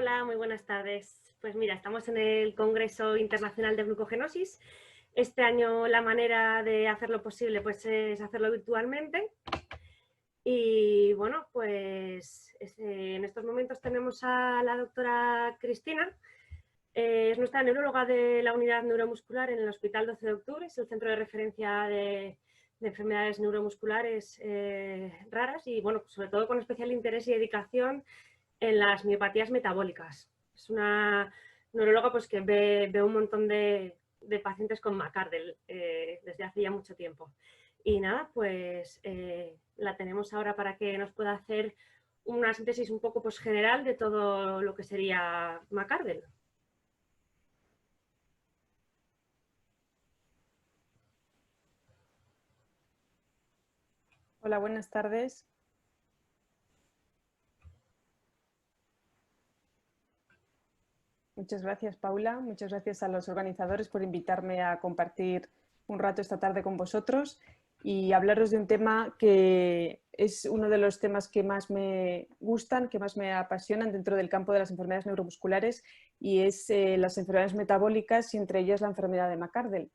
Hola, muy buenas tardes. Pues mira, estamos en el Congreso Internacional de Glucogenosis. Este año la manera de hacerlo posible pues, es hacerlo virtualmente. Y bueno, pues en estos momentos tenemos a la doctora Cristina. Es nuestra neuróloga de la unidad neuromuscular en el Hospital 12 de Octubre. Es el centro de referencia de enfermedades neuromusculares raras y bueno, pues sobre todo con especial interés y dedicación en las miopatías metabólicas. Es una neuróloga pues, que ve un montón de pacientes con McArdle desde hace ya mucho tiempo. Y nada, pues la tenemos ahora para que nos pueda hacer una síntesis un poco pues, general de todo lo que sería McArdle. Hola, buenas tardes. Muchas gracias, Paula. Muchas gracias a los organizadores por invitarme a compartir un rato esta tarde con vosotros y hablaros de un tema que es uno de los temas que más me gustan, que más me apasionan dentro del campo de las enfermedades neuromusculares y es las enfermedades metabólicas y entre ellas la enfermedad de McArdle.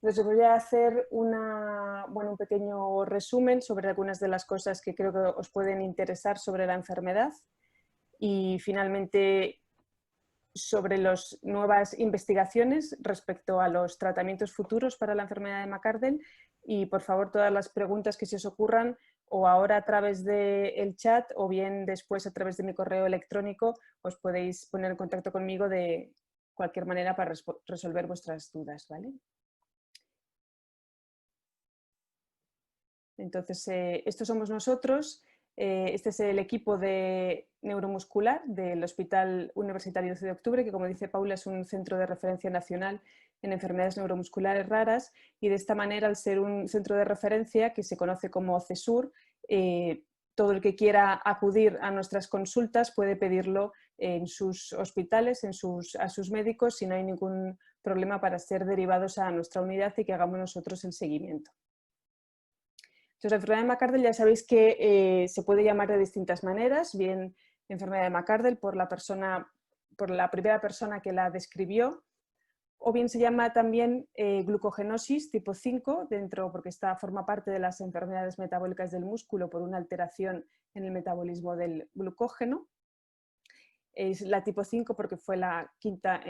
Entonces voy a hacer un pequeño resumen sobre algunas de las cosas que creo que os pueden interesar sobre la enfermedad y finalmente sobre las nuevas investigaciones respecto a los tratamientos futuros para la enfermedad de McArdle y por favor todas las preguntas que se os ocurran o ahora a través del chat o bien después a través de mi correo electrónico os podéis poner en contacto conmigo de cualquier manera para resolver vuestras dudas, ¿vale? Entonces, estos somos nosotros. Este es el equipo de neuromuscular del Hospital Universitario 12 de Octubre, que como dice Paula es un centro de referencia nacional en enfermedades neuromusculares raras y de esta manera, al ser un centro de referencia que se conoce como CESUR, todo el que quiera acudir a nuestras consultas puede pedirlo en sus hospitales, a sus médicos, si no hay ningún problema para ser derivados a nuestra unidad y que hagamos nosotros el seguimiento. Entonces, la enfermedad de McArdle ya sabéis que se puede llamar de distintas maneras, bien enfermedad de McArdle por la primera persona que la describió, o bien se llama también glucogenosis tipo 5, porque forma parte de las enfermedades metabólicas del músculo por una alteración en el metabolismo del glucógeno. Es la tipo 5 porque fue la quinta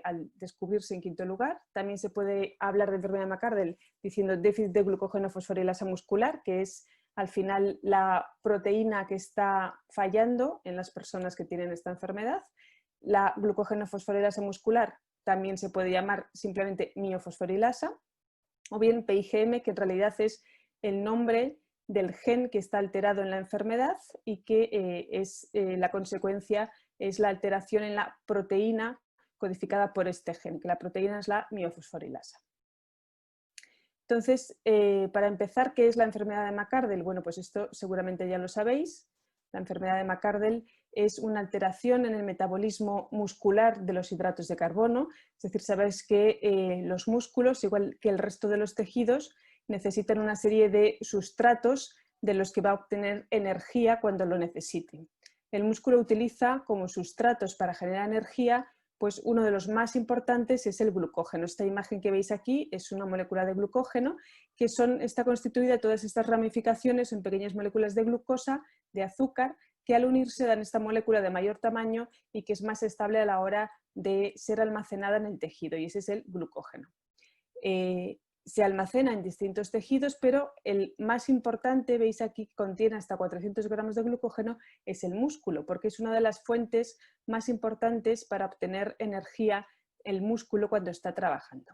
al descubrirse en quinto lugar. También se puede hablar de enfermedad de McArdle diciendo déficit de glucógeno fosforilasa muscular, que es al final la proteína que está fallando en las personas que tienen esta enfermedad. La glucógeno fosforilasa muscular también se puede llamar simplemente miofosforilasa, o bien PIGM, que en realidad es el nombre del gen que está alterado en la enfermedad y que la consecuencia es la alteración en la proteína codificada por este gen, que la proteína es la miofosforilasa. Entonces, para empezar, ¿qué es la enfermedad de McArdle? Bueno, pues esto seguramente ya lo sabéis. La enfermedad de McArdle es una alteración en el metabolismo muscular de los hidratos de carbono, es decir, sabéis que los músculos, igual que el resto de los tejidos, necesitan una serie de sustratos de los que va a obtener energía cuando lo necesite. El músculo utiliza como sustratos para generar energía, pues uno de los más importantes es el glucógeno. Esta imagen que veis aquí es una molécula de glucógeno que está constituida de todas estas ramificaciones en pequeñas moléculas de glucosa, de azúcar, que al unirse dan esta molécula de mayor tamaño y que es más estable a la hora de ser almacenada en el tejido, y ese es el glucógeno. Se almacena en distintos tejidos, pero el más importante, veis aquí que contiene hasta 400 gramos de glucógeno, es el músculo, porque es una de las fuentes más importantes para obtener energía el músculo cuando está trabajando.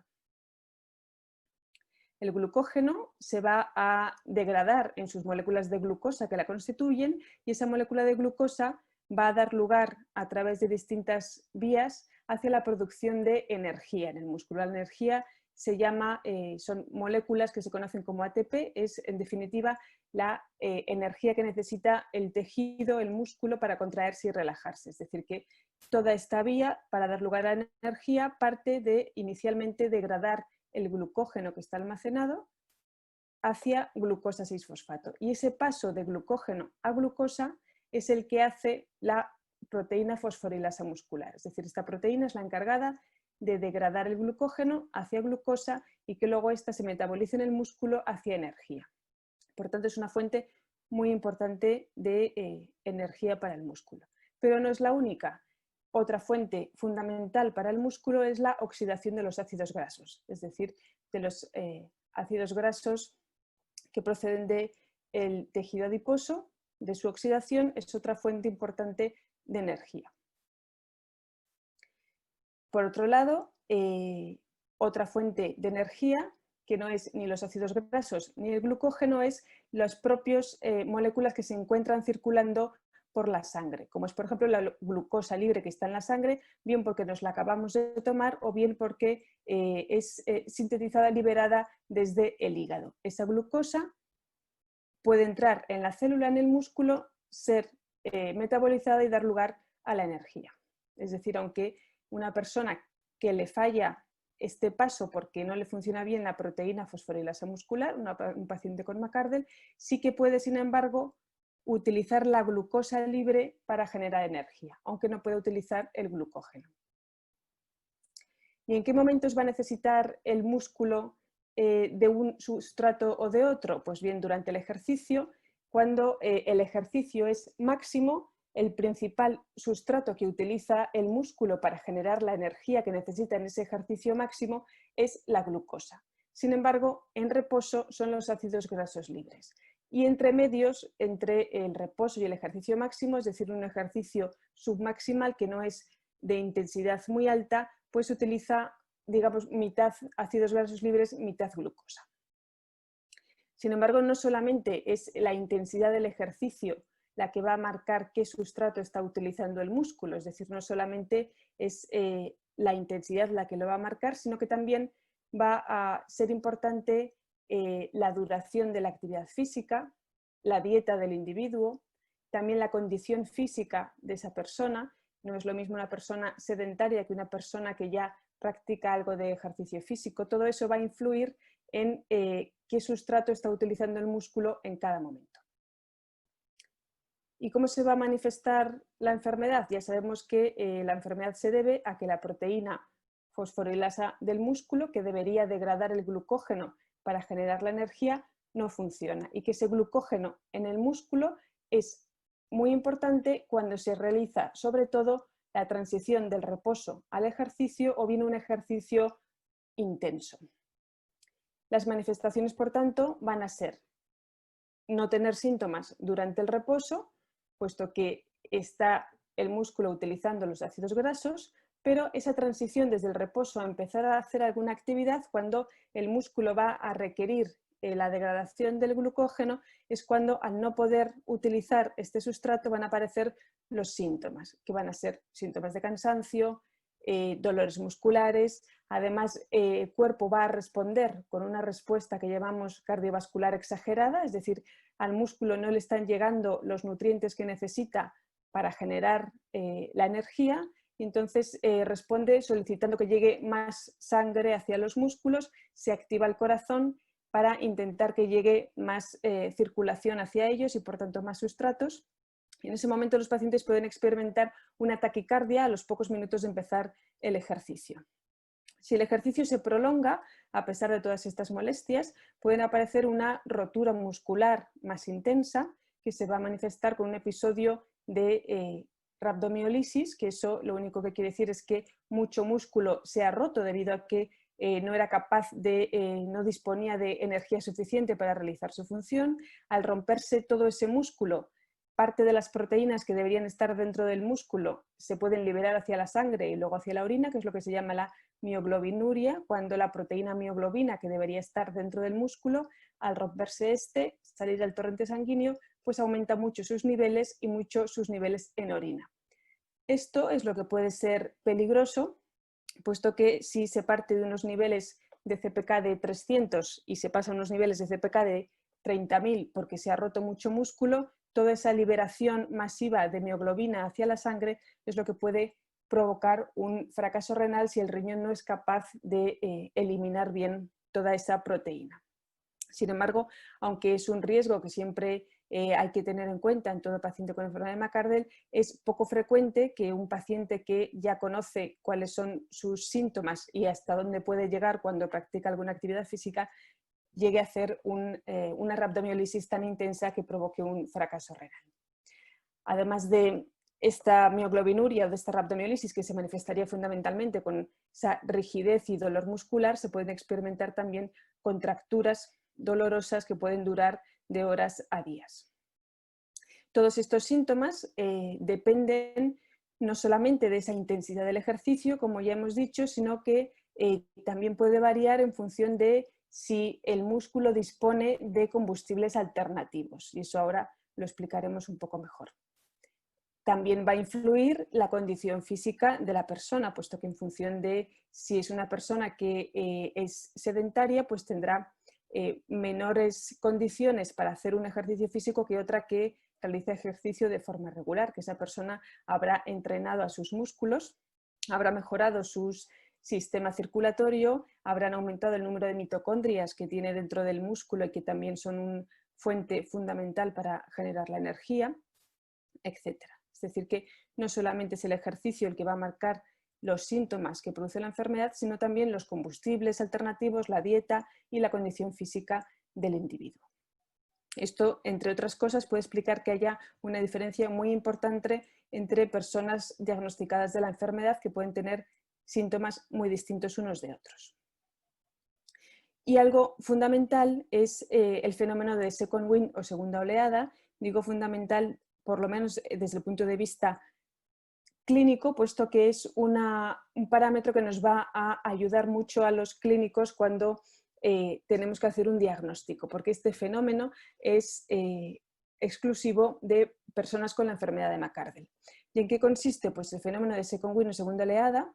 El glucógeno se va a degradar en sus moléculas de glucosa que la constituyen y esa molécula de glucosa va a dar lugar a través de distintas vías hacia la producción de energía en el músculo. La energía son moléculas que se conocen como ATP, es en definitiva la energía que necesita el tejido, el músculo, para contraerse y relajarse. Es decir, que toda esta vía para dar lugar a la energía parte de inicialmente degradar el glucógeno que está almacenado hacia glucosa 6-fosfato. Y ese paso de glucógeno a glucosa es el que hace la proteína fosforilasa muscular. Es decir, esta proteína es la encargada de degradar el glucógeno hacia glucosa y que luego ésta se metabolice en el músculo hacia energía. Por tanto, es una fuente muy importante de energía para el músculo. Pero no es la única. Otra fuente fundamental para el músculo es la oxidación de los ácidos grasos, es decir, de los ácidos grasos que proceden del tejido adiposo. De su oxidación es otra fuente importante de energía. Por otro lado, otra fuente de energía que no es ni los ácidos grasos ni el glucógeno, es las propias moléculas que se encuentran circulando por la sangre, como es por ejemplo la glucosa libre que está en la sangre, bien porque nos la acabamos de tomar o bien porque es sintetizada, liberada desde el hígado. Esa glucosa puede entrar en la célula, en el músculo, ser metabolizada y dar lugar a la energía. Es decir, aunque una persona que le falla este paso porque no le funciona bien la proteína fosforilasa muscular, un paciente con McArdle, sí que puede, sin embargo, utilizar la glucosa libre para generar energía, aunque no puede utilizar el glucógeno. ¿Y en qué momentos va a necesitar el músculo de un sustrato o de otro? Pues bien, durante el ejercicio, cuando el ejercicio es máximo, el principal sustrato que utiliza el músculo para generar la energía que necesita en ese ejercicio máximo es la glucosa. Sin embargo, en reposo son los ácidos grasos libres. Y entre medios, entre el reposo y el ejercicio máximo, es decir, un ejercicio submaximal que no es de intensidad muy alta, pues se utiliza, digamos, mitad ácidos grasos libres, mitad glucosa. Sin embargo, no solamente es la intensidad del ejercicio la que va a marcar qué sustrato está utilizando el músculo, es decir, no solamente es la intensidad la que lo va a marcar, sino que también va a ser importante la duración de la actividad física, la dieta del individuo, también la condición física de esa persona. No es lo mismo una persona sedentaria que una persona que ya practica algo de ejercicio físico. Todo eso va a influir en qué sustrato está utilizando el músculo en cada momento. ¿Y cómo se va a manifestar la enfermedad? Ya sabemos que la enfermedad se debe a que la proteína fosforilasa del músculo, que debería degradar el glucógeno para generar la energía, no funciona. Y que ese glucógeno en el músculo es muy importante cuando se realiza, sobre todo, la transición del reposo al ejercicio o bien un ejercicio intenso. Las manifestaciones, por tanto, van a ser no tener síntomas durante el reposo, puesto que está el músculo utilizando los ácidos grasos, pero esa transición desde el reposo a empezar a hacer alguna actividad, cuando el músculo va a requerir la degradación del glucógeno, es cuando al no poder utilizar este sustrato van a aparecer los síntomas, que van a ser síntomas de cansancio, dolores musculares. Además, el cuerpo va a responder con una respuesta que llamamos cardiovascular exagerada, es decir, al músculo no le están llegando los nutrientes que necesita para generar la energía, y entonces responde solicitando que llegue más sangre hacia los músculos, se activa el corazón para intentar que llegue más circulación hacia ellos y por tanto más sustratos. En ese momento los pacientes pueden experimentar una taquicardia a los pocos minutos de empezar el ejercicio. Si el ejercicio se prolonga, a pesar de todas estas molestias, pueden aparecer una rotura muscular más intensa que se va a manifestar con un episodio de rhabdomiólisis, que eso lo único que quiere decir es que mucho músculo se ha roto debido a que no era capaz no disponía de energía suficiente para realizar su función. Al romperse todo ese músculo, parte de las proteínas que deberían estar dentro del músculo se pueden liberar hacia la sangre y luego hacia la orina, que es lo que se llama la mioglobinuria, cuando la proteína mioglobina, que debería estar dentro del músculo, al romperse salir al torrente sanguíneo, pues aumenta mucho sus niveles y mucho sus niveles en orina. Esto es lo que puede ser peligroso, puesto que si se parte de unos niveles de CPK de 300 y se pasa a unos niveles de CPK de 30.000 porque se ha roto mucho músculo, toda esa liberación masiva de mioglobina hacia la sangre es lo que puede provocar un fracaso renal si el riñón no es capaz de eliminar bien toda esa proteína. Sin embargo, aunque es un riesgo que siempre hay que tener en cuenta en todo paciente con enfermedad de McArdle, es poco frecuente que un paciente que ya conoce cuáles son sus síntomas y hasta dónde puede llegar cuando practica alguna actividad física, llegue a hacer una rhabdomiólisis tan intensa que provoque un fracaso renal. Además de esta mioglobinuria o de esta rhabdomiólisis, que se manifestaría fundamentalmente con esa rigidez y dolor muscular, se pueden experimentar también contracturas dolorosas que pueden durar de horas a días. Todos estos síntomas dependen no solamente de esa intensidad del ejercicio, como ya hemos dicho, sino que también puede variar en función de si el músculo dispone de combustibles alternativos, y eso ahora lo explicaremos un poco mejor. También va a influir la condición física de la persona, puesto que en función de si es una persona que es sedentaria, pues tendrá menores condiciones para hacer un ejercicio físico que otra que realiza ejercicio de forma regular, que esa persona habrá entrenado a sus músculos, habrá mejorado su sistema circulatorio, habrán aumentado el número de mitocondrias que tiene dentro del músculo y que también son una fuente fundamental para generar la energía, etc. Es decir, que no solamente es el ejercicio el que va a marcar los síntomas que produce la enfermedad, sino también los combustibles alternativos, la dieta y la condición física del individuo. Esto, entre otras cosas, puede explicar que haya una diferencia muy importante entre personas diagnosticadas de la enfermedad que pueden tener síntomas muy distintos unos de otros. Y algo fundamental es el fenómeno de second wind o segunda oleada. Digo fundamental, por lo menos desde el punto de vista clínico, puesto que es un parámetro que nos va a ayudar mucho a los clínicos cuando tenemos que hacer un diagnóstico, porque este fenómeno es exclusivo de personas con la enfermedad de McArdle. ¿Y en qué consiste? Pues el fenómeno de second wind o segunda oleada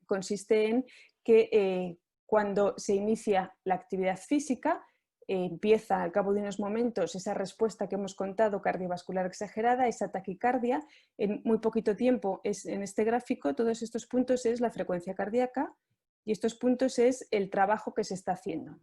consiste en que cuando se inicia la actividad física, empieza al cabo de unos momentos esa respuesta que hemos contado cardiovascular exagerada, esa taquicardia. En muy poquito tiempo, en este gráfico, todos estos puntos es la frecuencia cardíaca y estos puntos es el trabajo que se está haciendo.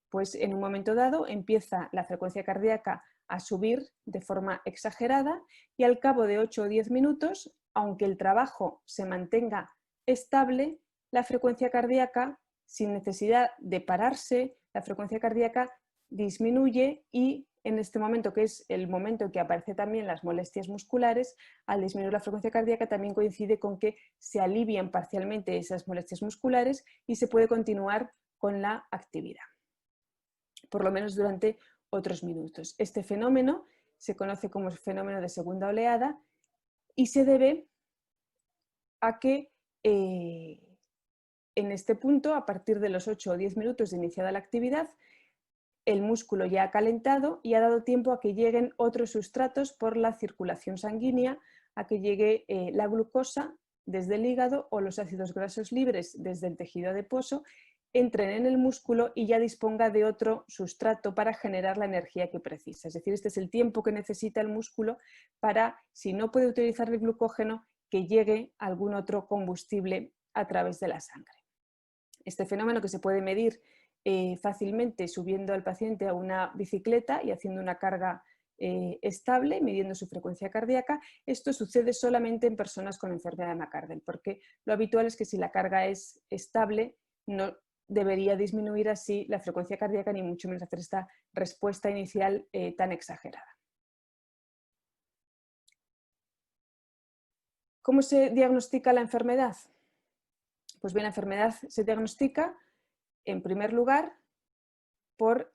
Pues en un momento dado empieza la frecuencia cardíaca a subir de forma exagerada y al cabo de 8 o 10 minutos, aunque el trabajo se mantenga estable, la frecuencia cardíaca, sin necesidad de pararse, la frecuencia cardíaca disminuye y en este momento, que es el momento en que aparecen también las molestias musculares, al disminuir la frecuencia cardíaca también coincide con que se alivian parcialmente esas molestias musculares y se puede continuar con la actividad, por lo menos durante otros minutos. Este fenómeno se conoce como el fenómeno de segunda oleada y se debe a que en este punto, a partir de los 8 o 10 minutos de iniciada la actividad, el músculo ya ha calentado y ha dado tiempo a que lleguen otros sustratos por la circulación sanguínea, a que llegue la glucosa desde el hígado o los ácidos grasos libres desde el tejido adiposo, entren en el músculo y ya disponga de otro sustrato para generar la energía que precisa. Es decir, este es el tiempo que necesita el músculo para, si no puede utilizar el glucógeno, que llegue algún otro combustible a través de la sangre. Este fenómeno, que se puede medir fácilmente subiendo al paciente a una bicicleta y haciendo una carga estable, midiendo su frecuencia cardíaca, esto sucede solamente en personas con enfermedad de McArdle, porque lo habitual es que si la carga es estable, no debería disminuir así la frecuencia cardíaca, ni mucho menos hacer esta respuesta inicial tan exagerada. ¿Cómo se diagnostica la enfermedad? Pues bien, la enfermedad se diagnostica, en primer lugar, por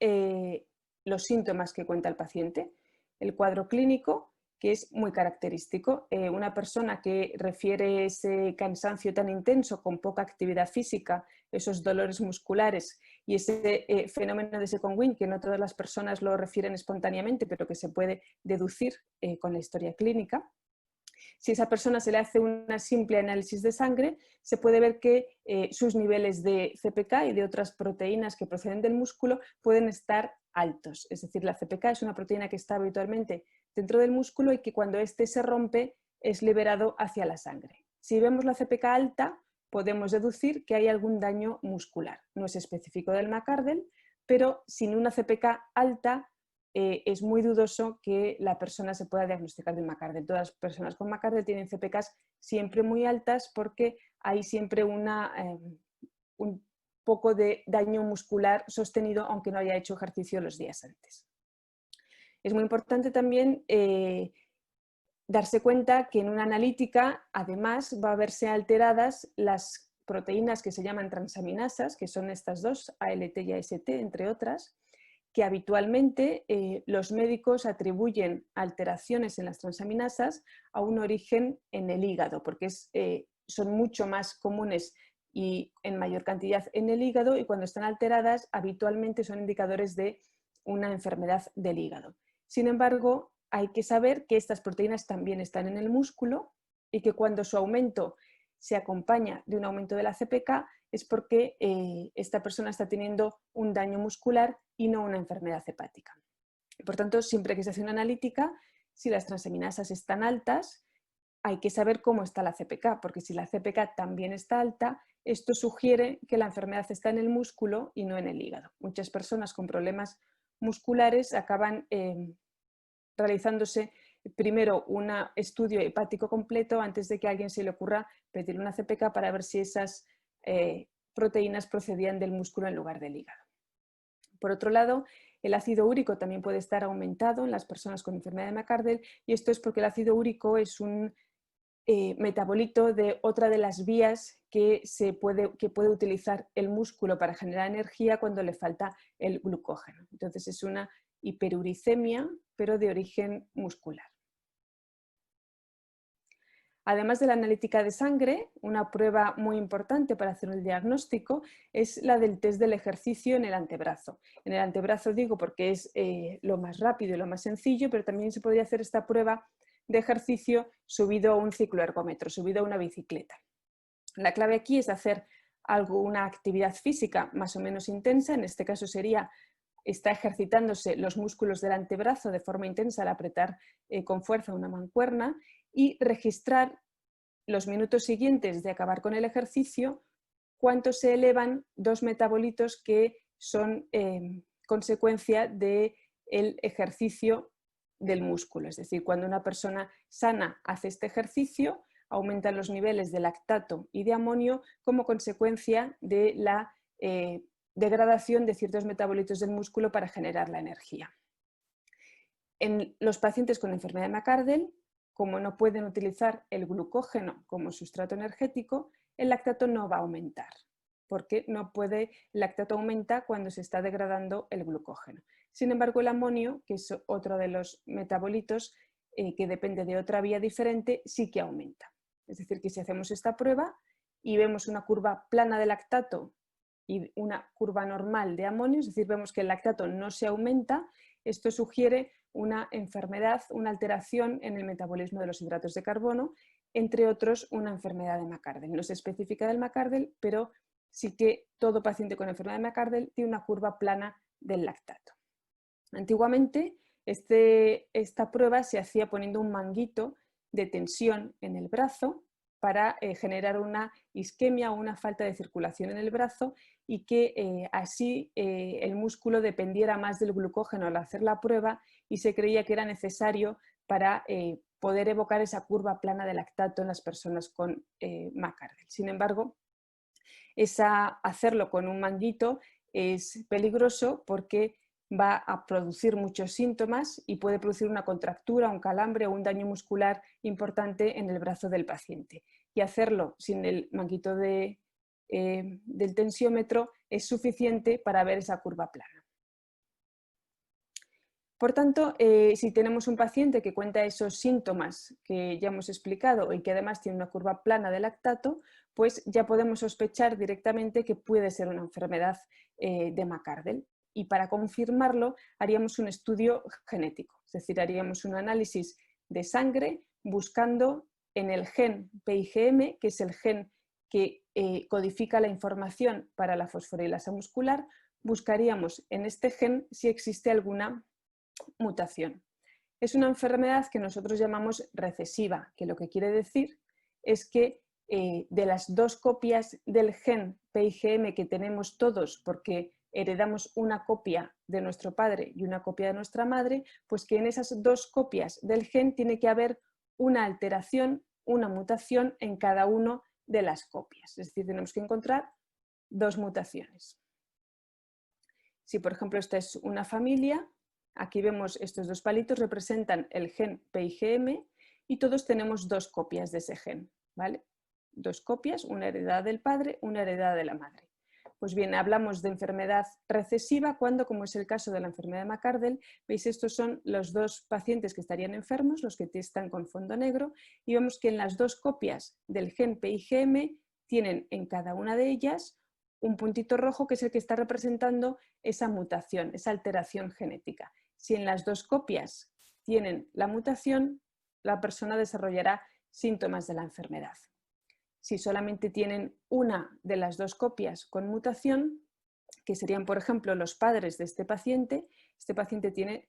los síntomas que cuenta el paciente. El cuadro clínico, que es muy característico. Una persona que refiere ese cansancio tan intenso con poca actividad física, esos dolores musculares y ese fenómeno de second wind, que no todas las personas lo refieren espontáneamente, pero que se puede deducir con la historia clínica. Si a esa persona se le hace una simple análisis de sangre, se puede ver que sus niveles de CPK y de otras proteínas que proceden del músculo pueden estar altos. Es decir, la CPK es una proteína que está habitualmente dentro del músculo y que cuando éste se rompe es liberado hacia la sangre. Si vemos la CPK alta, podemos deducir que hay algún daño muscular. No es específico del McArdle, pero sin una CPK alta es muy dudoso que la persona se pueda diagnosticar de McArdle. Todas las personas con McArdle tienen CPKs siempre muy altas porque hay siempre un poco de daño muscular sostenido aunque no haya hecho ejercicio los días antes. Es muy importante también darse cuenta que en una analítica además va a verse alteradas las proteínas que se llaman transaminasas, que son estas dos, ALT y AST, entre otras, que habitualmente los médicos atribuyen alteraciones en las transaminasas a un origen en el hígado, porque son mucho más comunes y en mayor cantidad en el hígado, y cuando están alteradas habitualmente son indicadores de una enfermedad del hígado. Sin embargo, hay que saber que estas proteínas también están en el músculo y que cuando su aumento se acompaña de un aumento de la CPK es porque esta persona está teniendo un daño muscular y no una enfermedad hepática. Por tanto, siempre que se hace una analítica, si las transaminasas están altas, hay que saber cómo está la CPK, porque si la CPK también está alta, esto sugiere que la enfermedad está en el músculo y no en el hígado. Muchas personas con problemas musculares acaban realizándose primero un estudio hepático completo antes de que a alguien se le ocurra pedir una CPK para ver si esas proteínas procedían del músculo en lugar del hígado. Por otro lado, el ácido úrico también puede estar aumentado en las personas con enfermedad de McArdle, y esto es porque el ácido úrico es un metabolito de otra de las vías que puede utilizar el músculo para generar energía cuando le falta el glucógeno. Entonces es una hiperuricemia, pero de origen muscular. Además de la analítica de sangre, una prueba muy importante para hacer el diagnóstico es la del test del ejercicio en el antebrazo. En el antebrazo digo porque es lo más rápido y lo más sencillo, pero también se podría hacer esta prueba de ejercicio subido a un cicloergómetro, subido a una bicicleta. La clave aquí es hacer una actividad física más o menos intensa, en este caso está ejercitándose los músculos del antebrazo de forma intensa al apretar con fuerza una mancuerna, y registrar los minutos siguientes de acabar con el ejercicio cuánto se elevan dos metabolitos que son consecuencia del ejercicio del músculo. Es decir, cuando una persona sana hace este ejercicio, aumentan los niveles de lactato y de amonio como consecuencia de la degradación de ciertos metabolitos del músculo para generar la energía. En los pacientes con enfermedad de McArdle, como no pueden utilizar el glucógeno como sustrato energético, el lactato no va a aumentar, porque el lactato aumenta cuando se está degradando el glucógeno. Sin embargo, el amonio, que es otro de los metabolitos que depende de otra vía diferente, sí que aumenta. Es decir, que si hacemos esta prueba y vemos una curva plana de lactato y una curva normal de amonio, es decir, vemos que el lactato no se aumenta, esto sugiere una enfermedad, una alteración en el metabolismo de los hidratos de carbono, entre otros una enfermedad de McArdle. No se especifica del McArdle, pero sí que todo paciente con enfermedad de McArdle tiene una curva plana del lactato. Antiguamente esta prueba se hacía poniendo un manguito de tensión en el brazo para generar una isquemia o una falta de circulación en el brazo, y que así el músculo dependiera más del glucógeno al hacer la prueba, y se creía que era necesario para poder evocar esa curva plana de lactato en las personas con McArdle. Sin embargo, hacerlo con un manguito es peligroso porque va a producir muchos síntomas y puede producir una contractura, un calambre o un daño muscular importante en el brazo del paciente. Y hacerlo sin el manguito del tensiómetro es suficiente para ver esa curva plana. Por tanto, si tenemos un paciente que cuenta esos síntomas que ya hemos explicado y que además tiene una curva plana de lactato, pues ya podemos sospechar directamente que puede ser una enfermedad de McArdle. Y para confirmarlo haríamos un estudio genético, es decir, haríamos un análisis de sangre buscando en el gen PIGM, que es el gen que codifica la información para la fosforilasa muscular, buscaríamos en este gen si existe alguna mutación. Es una enfermedad que nosotros llamamos recesiva, que lo que quiere decir es que de las dos copias del gen PIGM que tenemos todos, porque heredamos una copia de nuestro padre y una copia de nuestra madre, pues que en esas dos copias del gen tiene que haber una alteración, una mutación en cada una de las copias. Es decir, tenemos que encontrar dos mutaciones. Si, por ejemplo, esta es una familia, aquí vemos estos dos palitos, representan el gen PIGM y todos tenemos dos copias de ese gen, ¿vale? Dos copias, una heredada del padre, una heredada de la madre. Pues bien, hablamos de enfermedad recesiva cuando, como es el caso de la enfermedad de McArdle, veis, estos son los dos pacientes que estarían enfermos, los que están con fondo negro, y vemos que en las dos copias del gen PIGM tienen en cada una de ellas un puntito rojo que es el que está representando esa mutación, esa alteración genética. Si en las dos copias tienen la mutación, la persona desarrollará síntomas de la enfermedad. Si solamente tienen una de las dos copias con mutación, que serían, por ejemplo, los padres de este paciente tiene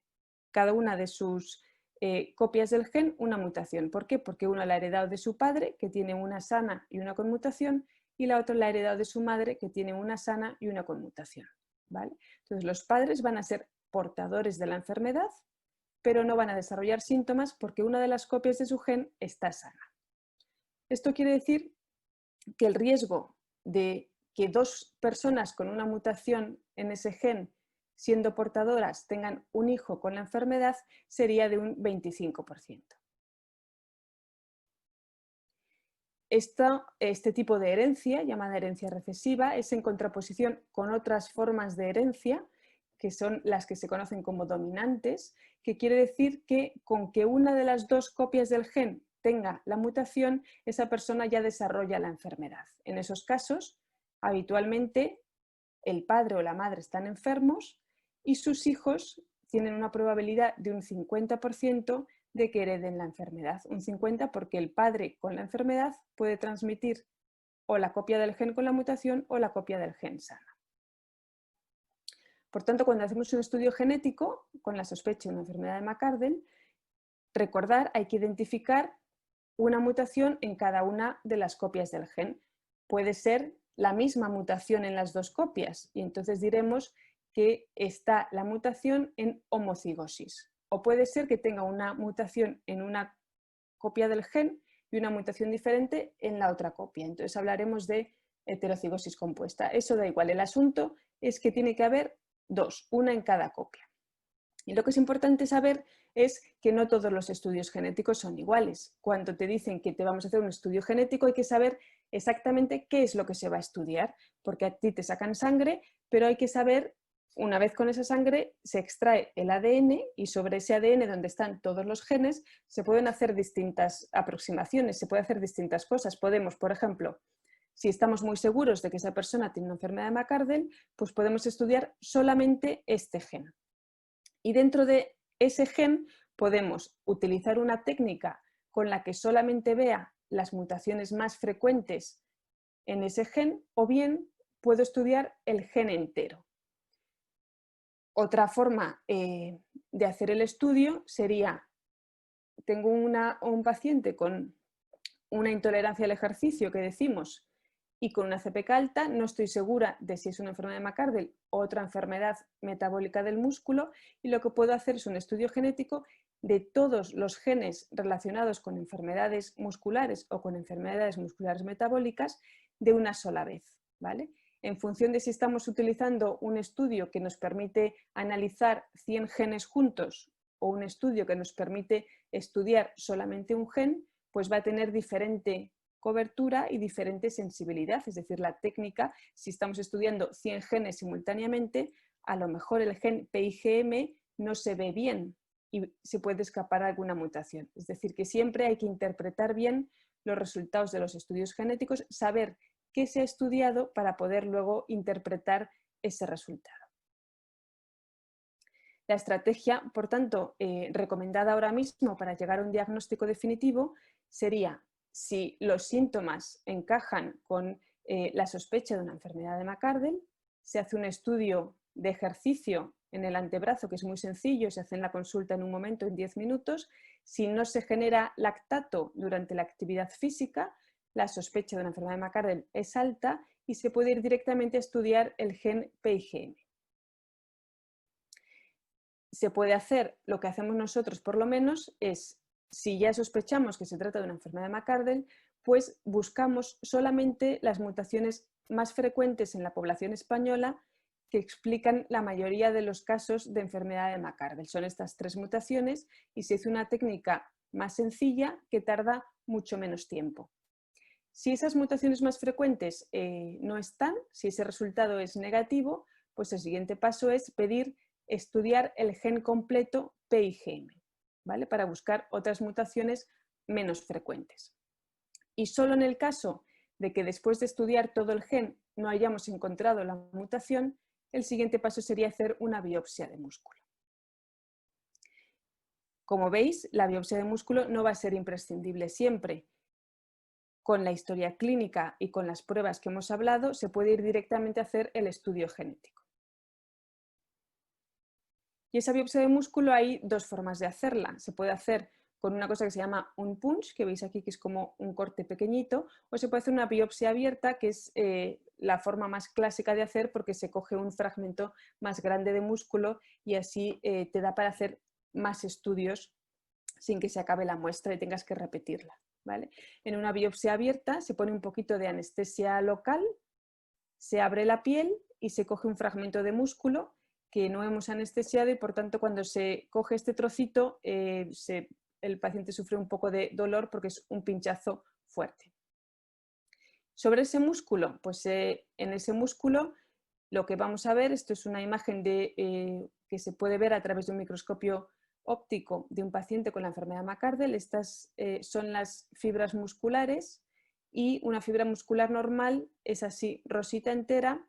cada una de sus copias del gen una mutación. ¿Por qué? Porque una la ha heredado de su padre, que tiene una sana y una con mutación, y la otra la ha heredado de su madre, que tiene una sana y una con mutación, ¿vale? Entonces, los padres van a ser portadores de la enfermedad, pero no van a desarrollar síntomas porque una de las copias de su gen está sana. Esto quiere decir que el riesgo de que dos personas con una mutación en ese gen, siendo portadoras, tengan un hijo con la enfermedad sería de un 25%. Este tipo de herencia, llamada herencia recesiva, es en contraposición con otras formas de herencia, que son las que se conocen como dominantes, que quiere decir que con que una de las dos copias del gen tenga la mutación, esa persona ya desarrolla la enfermedad. En esos casos, habitualmente el padre o la madre están enfermos y sus hijos tienen una probabilidad de un 50% de que hereden la enfermedad. Un 50% porque el padre con la enfermedad puede transmitir o la copia del gen con la mutación o la copia del gen sana. Por tanto, cuando hacemos un estudio genético con la sospecha de una enfermedad de McArdle, recordar, hay que identificar una mutación en cada una de las copias del gen. Puede ser la misma mutación en las dos copias y entonces diremos que está la mutación en homocigosis. O puede ser que tenga una mutación en una copia del gen y una mutación diferente en la otra copia. Entonces hablaremos de heterocigosis compuesta. Eso da igual. El asunto es que tiene que haber dos, una en cada copia. Y lo que es importante saber es que no todos los estudios genéticos son iguales. Cuando te dicen que te vamos a hacer un estudio genético hay que saber exactamente qué es lo que se va a estudiar, porque a ti te sacan sangre, pero hay que saber, una vez con esa sangre se extrae el ADN y sobre ese ADN donde están todos los genes se pueden hacer distintas aproximaciones, se pueden hacer distintas cosas. Podemos, por ejemplo, si estamos muy seguros de que esa persona tiene una enfermedad de McArdle, pues podemos estudiar solamente este gen. Y dentro de ese gen podemos utilizar una técnica con la que solamente vea las mutaciones más frecuentes en ese gen, o bien puedo estudiar el gen entero. Otra forma de hacer el estudio sería, tengo un paciente con una intolerancia al ejercicio que decimos y con una CPK alta, no estoy segura de si es una enfermedad de McArdle o otra enfermedad metabólica del músculo, y lo que puedo hacer es un estudio genético de todos los genes relacionados con enfermedades musculares o con enfermedades musculares metabólicas de una sola vez, ¿vale? En función de si estamos utilizando un estudio que nos permite analizar 100 genes juntos o un estudio que nos permite estudiar solamente un gen, pues va a tener diferente cobertura y diferente sensibilidad, es decir, la técnica, si estamos estudiando 100 genes simultáneamente, a lo mejor el gen PIGM no se ve bien y se puede escapar alguna mutación. Es decir, que siempre hay que interpretar bien los resultados de los estudios genéticos, saber qué se ha estudiado para poder luego interpretar ese resultado. La estrategia, por tanto, recomendada ahora mismo para llegar a un diagnóstico definitivo sería, si los síntomas encajan con la sospecha de una enfermedad de McArdle, se hace un estudio de ejercicio en el antebrazo, que es muy sencillo, se hace en la consulta en un momento, en 10 minutos. Si no se genera lactato durante la actividad física, la sospecha de una enfermedad de McArdle es alta y se puede ir directamente a estudiar el gen PIGM. se puede hacer, lo que hacemos nosotros por lo menos es, si ya sospechamos que se trata de una enfermedad de McArdle, pues buscamos solamente las mutaciones más frecuentes en la población española que explican la mayoría de los casos de enfermedad de McArdle. Son estas 3 mutaciones y se hace una técnica más sencilla que tarda mucho menos tiempo. Si esas mutaciones más frecuentes no están, si ese resultado es negativo, pues el siguiente paso es pedir estudiar el gen completo PIGM, ¿vale? Para buscar otras mutaciones menos frecuentes. Y solo en el caso de que después de estudiar todo el gen no hayamos encontrado la mutación, el siguiente paso sería hacer una biopsia de músculo. Como veis, la biopsia de músculo no va a ser imprescindible siempre. Con la historia clínica y con las pruebas que hemos hablado, se puede ir directamente a hacer el estudio genético. Y esa biopsia de músculo hay 2 formas de hacerla. Se puede hacer con una cosa que se llama un punch, que veis aquí que es como un corte pequeñito, o se puede hacer una biopsia abierta, que es la forma más clásica de hacer porque se coge un fragmento más grande de músculo y así te da para hacer más estudios sin que se acabe la muestra y tengas que repetirla, ¿vale? En una biopsia abierta se pone un poquito de anestesia local, se abre la piel y se coge un fragmento de músculo que no hemos anestesiado y por tanto cuando se coge este trocito el paciente sufre un poco de dolor porque es un pinchazo fuerte. Sobre ese músculo, pues en ese músculo lo que vamos a ver, esto es una imagen que se puede ver a través de un microscopio óptico de un paciente con la enfermedad de McArdle. Estas son las fibras musculares y una fibra muscular normal es así, rosita entera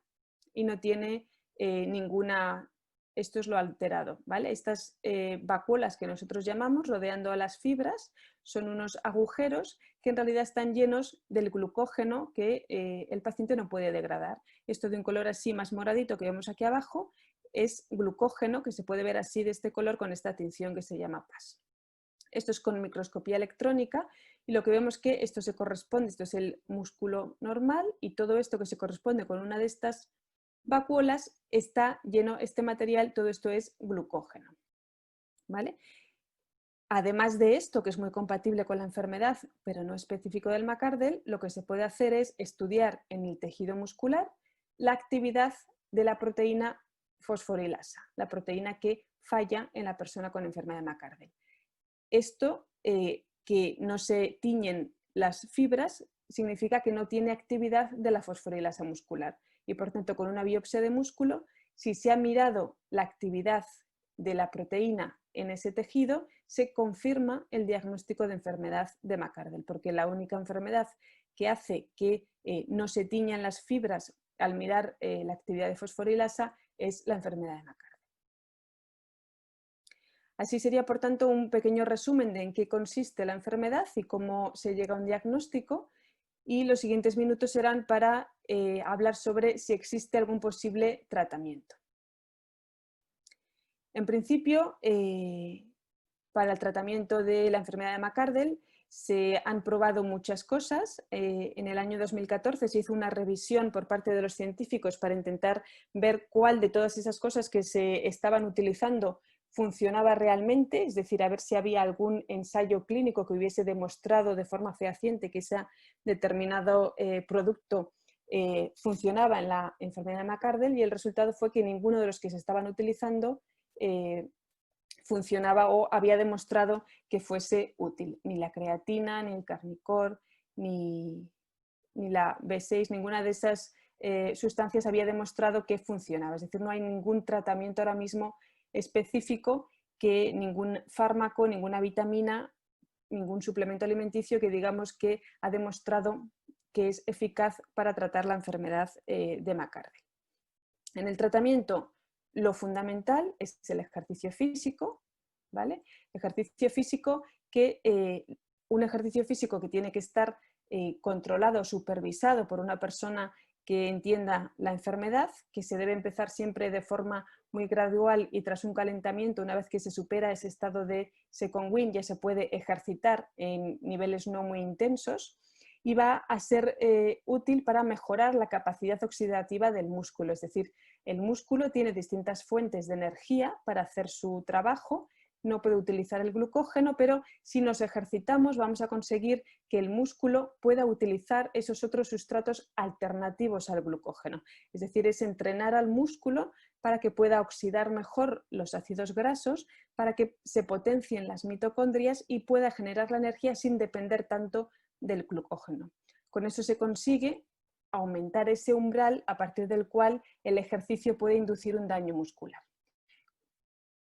y no tiene ninguna... Esto es lo alterado, ¿vale? Estas vacuolas que nosotros llamamos rodeando a las fibras son unos agujeros que en realidad están llenos del glucógeno que el paciente no puede degradar. Esto de un color así más moradito que vemos aquí abajo es glucógeno que se puede ver así de este color con esta tinción que se llama PAS. Esto es con microscopía electrónica y lo que vemos que esto se corresponde, esto es el músculo normal y todo esto que se corresponde con una de estas vacuolas está lleno, este material, todo esto es glucógeno, ¿vale? Además de esto, que es muy compatible con la enfermedad, pero no específico del McArdle, lo que se puede hacer es estudiar en el tejido muscular la actividad de la proteína fosforilasa, la proteína que falla en la persona con enfermedad de McArdle. Esto, que no se tiñen las fibras, significa que no tiene actividad de la fosforilasa muscular. Y por tanto, con una biopsia de músculo, si se ha mirado la actividad de la proteína en ese tejido, se confirma el diagnóstico de enfermedad de McArdle, porque la única enfermedad que hace que no se tiñan las fibras al mirar la actividad de fosforilasa es la enfermedad de McArdle. Así sería, por tanto, un pequeño resumen de en qué consiste la enfermedad y cómo se llega a un diagnóstico. Y los siguientes minutos serán para hablar sobre si existe algún posible tratamiento. En principio, para el tratamiento de la enfermedad de McArdle se han probado muchas cosas. En el año 2014 se hizo una revisión por parte de los científicos para intentar ver cuál de todas esas cosas que se estaban utilizando funcionaba realmente, es decir, a ver si había algún ensayo clínico que hubiese demostrado de forma fehaciente que ese determinado producto funcionaba en la enfermedad de McArdle, y el resultado fue que ninguno de los que se estaban utilizando funcionaba o había demostrado que fuese útil. Ni la creatina, ni el Carnicor, ni la B6, ninguna de esas sustancias había demostrado que funcionaba. Es decir, no hay ningún tratamiento ahora mismo específico, que ningún fármaco, ninguna vitamina, ningún suplemento alimenticio que digamos que ha demostrado que es eficaz para tratar la enfermedad de McArdle. En el tratamiento, lo fundamental es el ejercicio físico, ¿vale? Ejercicio físico un ejercicio físico que tiene que estar controlado, supervisado por una persona que entienda la enfermedad, que se debe empezar siempre de forma muy gradual y tras un calentamiento. Una vez que se supera ese estado de second wind, ya se puede ejercitar en niveles no muy intensos, y va a ser útil para mejorar la capacidad oxidativa del músculo. Es decir, el músculo tiene distintas fuentes de energía para hacer su trabajo, no puede utilizar el glucógeno, pero si nos ejercitamos vamos a conseguir que el músculo pueda utilizar esos otros sustratos alternativos al glucógeno. Es decir, es entrenar al músculo para que pueda oxidar mejor los ácidos grasos, para que se potencien las mitocondrias y pueda generar la energía sin depender tanto del glucógeno. Con eso se consigue aumentar ese umbral a partir del cual el ejercicio puede inducir un daño muscular.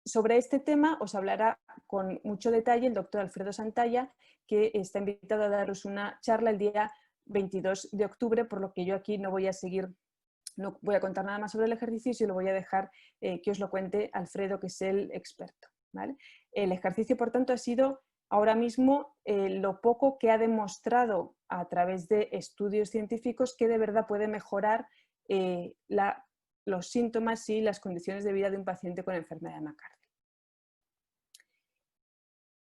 Sobre este tema os hablará con mucho detalle el doctor Alfredo Santalla, que está invitado a daros una charla el día 22 de octubre, por lo que yo aquí no voy a contar nada más sobre el ejercicio y se lo voy a dejar que os lo cuente Alfredo, que es el experto, ¿vale? El ejercicio, por tanto, ha sido ahora mismo lo poco que ha demostrado a través de estudios científicos que de verdad puede mejorar los síntomas y las condiciones de vida de un paciente con enfermedad de McArdle.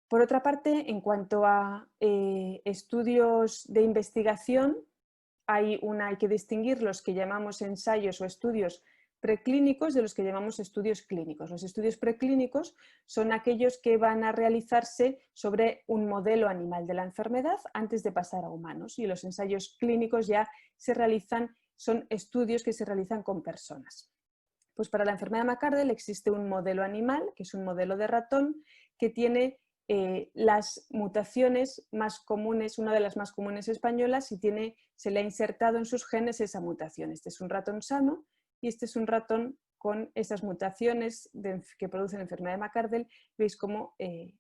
Por otra parte, en cuanto a estudios de investigación, hay que distinguir los que llamamos ensayos o estudios preclínicos de los que llamamos estudios clínicos. Los estudios preclínicos son aquellos que van a realizarse sobre un modelo animal de la enfermedad antes de pasar a humanos, y los ensayos clínicos ya son estudios que se realizan con personas. Pues para la enfermedad de McArdle existe un modelo animal, que es un modelo de ratón, que tiene las mutaciones más comunes, una de las más comunes españolas, y se le ha insertado en sus genes esa mutación. Este es un ratón sano y este es un ratón con esas mutaciones que producen enfermedad de McArdle. Veis cómo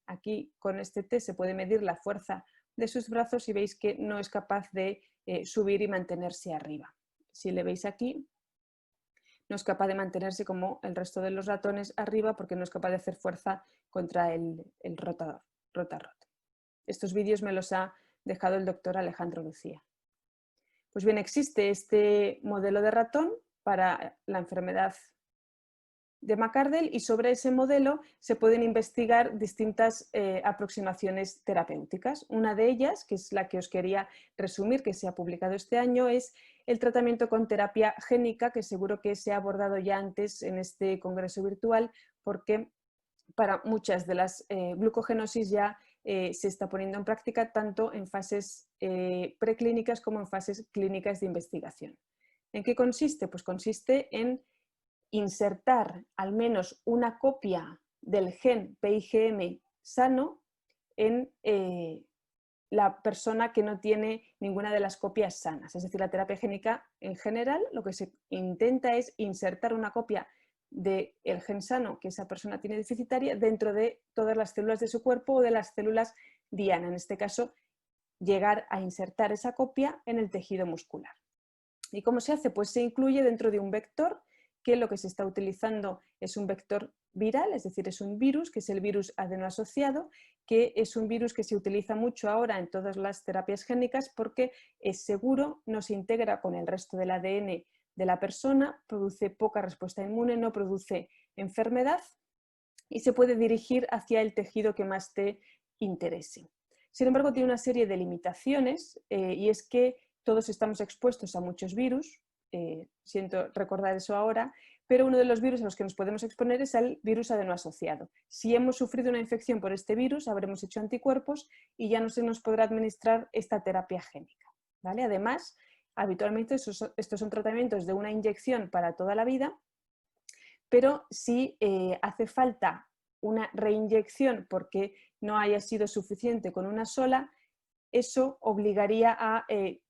aquí con este test se puede medir la fuerza de sus brazos y veis que no es capaz de subir y mantenerse arriba. Si le veis aquí, no es capaz de mantenerse como el resto de los ratones arriba porque no es capaz de hacer fuerza contra el rota. Estos vídeos me los ha dejado el doctor Alejandro Lucía. Pues bien, existe este modelo de ratón para la enfermedad de McArdle y sobre ese modelo se pueden investigar distintas aproximaciones terapéuticas. Una de ellas, que es la que os quería resumir, que se ha publicado este año, es el tratamiento con terapia génica, que seguro que se ha abordado ya antes en este congreso virtual, porque para muchas de las glucogenosis ya se está poniendo en práctica tanto en fases preclínicas como en fases clínicas de investigación. ¿En qué consiste? Pues consiste en insertar al menos una copia del gen PIGM sano en la persona que no tiene ninguna de las copias sanas. Es decir, la terapia génica en general lo que se intenta es insertar una copia del gen sano que esa persona tiene deficitaria dentro de todas las células de su cuerpo o de las células diana. En este caso, llegar a insertar esa copia en el tejido muscular. ¿Y cómo se hace? Pues se incluye dentro de un vector, que lo que se está utilizando es un vector viral, es decir, es un virus, que es el virus adenoasociado, que es un virus que se utiliza mucho ahora en todas las terapias génicas porque es seguro, no se integra con el resto del ADN de la persona, produce poca respuesta inmune, no produce enfermedad y se puede dirigir hacia el tejido que más te interese. Sin embargo, tiene una serie de limitaciones y es que todos estamos expuestos a muchos virus, siento recordar eso ahora, pero uno de los virus a los que nos podemos exponer es al virus adenoasociado. Si hemos sufrido una infección por este virus, habremos hecho anticuerpos y ya no se nos podrá administrar esta terapia génica, ¿vale? Además, habitualmente estos son tratamientos de una inyección para toda la vida, pero si hace falta una reinyección porque no haya sido suficiente con una sola, eso obligaría a